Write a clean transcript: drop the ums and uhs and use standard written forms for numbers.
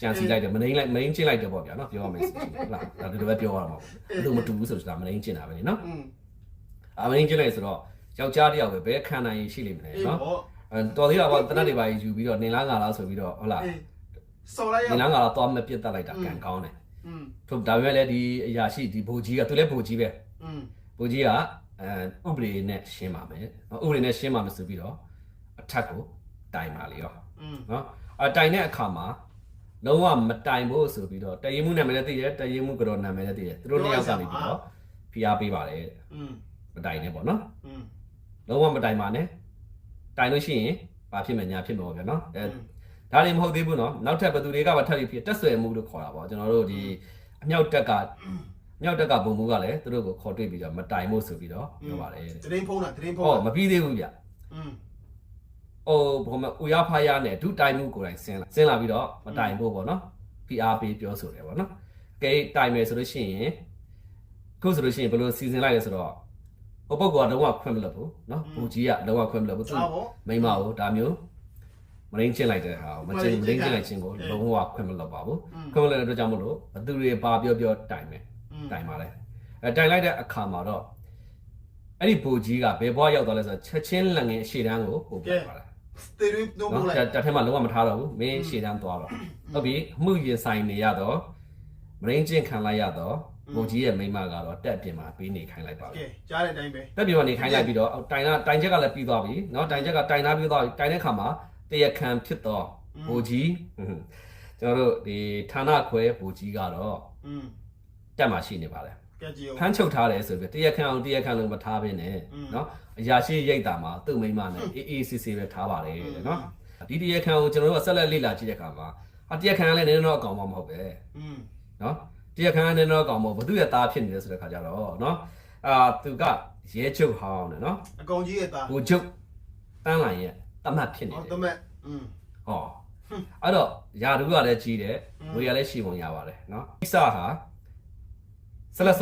ကြံစီလိုက်တယ်မနှိမ့်ချင်းလိုက်တယ်ပေါ့ဗျာနော်ပြောရမယ်ဆိုရင်ဟုတ်လားဒါဒီလိုပဲပြောရမှာပေါ့သူမတူဘူးဆိုတာမနှိမ့်ချင်းတာပဲနော်မနှိမ့်ချင်းလိုက်ဆိုတော့ယောက်ျားတယောက်ပဲဘယ်ခံနိုင်ရှိလိမ့်မယ်နော်တော်သေးတာပေါ့တနတ်တွေပါယူပြီးတော့နေလားငါလားဆိုပြီးတော့ဟုတ်လားစော်လိုက်ရနေလားငါလားသွားမပြစ်တက်လိုက်တာကံကောင်းတယ်ထုတ်ဒါပေမဲ့လည်းဒီအရာရှိဒီဘူကြီးကသူလည်းဘူကြီးပဲဘူကြီးကဥပဒေနဲ့ရှင်းပါမယ်နော်ဥပဒေနဲ့ရှင်းပါမယ်ဆိုပြီးတော့အထက်ကိုတိုင်ပါလေရောနော်တိုင်တဲ့အခါမှာလုံးဝမတိုင်ဖို့ဆိုပြီးတော့တရင်မှုနာမည်လည်းသိတယ်တရင်မှုကတော့နာမည်လည်းသိတယ်သူတို့နှစ်ယောက်ကနေပြီးတော့ဖိအားပေးပါတယ်မတိုင်နဲ့ပေါ့နော်လုံးဝမတိုင်ပါနဲ့တိုင်လို့ရှိရင်ဘာဖြစ်မယ်ညာဖြစ်မှာပေါ့ဗျာနော်ဒါလည်းမဟုတ်သေးဘူးနော်နောက်ထပ်ဘယ်သူတွေကပါထပ်ပြီးဖြစ်တက်ဆွဲမှုလို့ခေါ်တာပေါ့ကျွန်တော်တို့ဒီအမြောက်တက်ကဘုံမှုကလည်းသူတို့ကိုခေါ်တွေ့ပြီးတော့မတိုင်ဖို့ဆိုပြီးတော့ပြောပါတယ်တရင်ဖုံးမပြီးသေးဘူးဗျဘုံမဦးရဖားရနဲ့ဒုတိုင်မှုကိုယ်တိုင်ဆင်းလာပြီးတော့မတိုင်ဖို့ပေါ့နော် PR ပေးပြောဆိုတယ်ပေါ့နော်ကဲတိုင်မယ်ဆိုလို့ရှိရင်ခုဆိုလို့ရှိရင်ဘယ်လိုစီစဉ်လိုက်လဲဆိုတော့ဟိုပုဂ္ဂိုလ်ကတော့ခွင့်မလုပ်ဘူးနော်ဘူကြီးကတော့ခွင့်မလုပ်ဘူးသူမိမကိုဒါမျိုးမရင်းချင်းလိုက်တဲ့ဟာမရင်းချင်းလိုက်ခြင်းကိုလုံးဝခွင့်မလုပ်ပါဘူးခွင့်မလုပ်တဲ့အတွက်ကြောင့်မို့လို့ဘသူတွေပါပြောတိုင်မယ်တိုင်ပါလေတိုင်လိုက်တဲ့အခါမှာတော့အဲ့ဒီဘူကြီးကဘယ်ဘွားရောက်သွားလဲဆိုတော့ချက်ချင်းလက်ငင်းအရှိတန်းကိုပို့ပြပါလားတေရီနှုံးပို့လိုက်တထဲမှာလုံးဝမထားတော့ဘူးမင်းရှေ့တန်းသွားတော့ဟုတ်ပြီအမှုရင်ဆိုင်နေရတော့မရင်းချင်းခံလိုက်ရတော့ဘူကြီးရဲ့မိမကတော့တက်ပြင်မှာပေးနေခိုင်းလိုက်ပါကဲကြားတဲ့အတိုင်းပဲတက်ပြင်မှာနေခိုင်းလိုက်ပြီးတော့တိုင်ချက်ကလည်းပြီးသွားပြီနော်တိုင်ချက်ကတိုင်သားပြီးသွားပြီတိုင်တဲ့ခါမှာတရားခံဖြစ်တော့ဘူကြီးကျွန်တော်တို့ဒီဌာနခွဲဘူကြီးကတော့တက်မှာရှိနေပါလေဖမ်းချုပ်ထားတယ်ဆိုပြီးတရားခံလို့မထားဘဲနဲ့နော်အရာရှိရိတ်တာမှာသူ့မိမနဲ့အေးဆေးဆေးပဲထားပါတယ်တဲ့နော်ဒီတရားခံကိုကျွန်တော်တို့ကဆက်လက်လေ့လာကြည့်တဲ့အခါမှာတရားခံကလည်းနည်းနည်းတော့အကောင်မဟုတ်ပဲနော်တရားခံကနည်းနည်းတော့အကောင်မဟုတ်ဘသူရဲ့သားဖြစ်နေတယ်ဆိုတဲ့ခါကျတော့နော်သူကရဲချုပ်ဟောင်းတယ်နော်အကောင်ကြီးရဲ့သားဘူချုပ်တန်းလာရဲ့တမတ်ဖြစ်နေတယ်တမတ်ဟောအဲ့တော့ယာတူကလည်းကြီးတယ်ငွေရလည်းရှိပုံရပါတယ်နော်ကိစ္စဟာ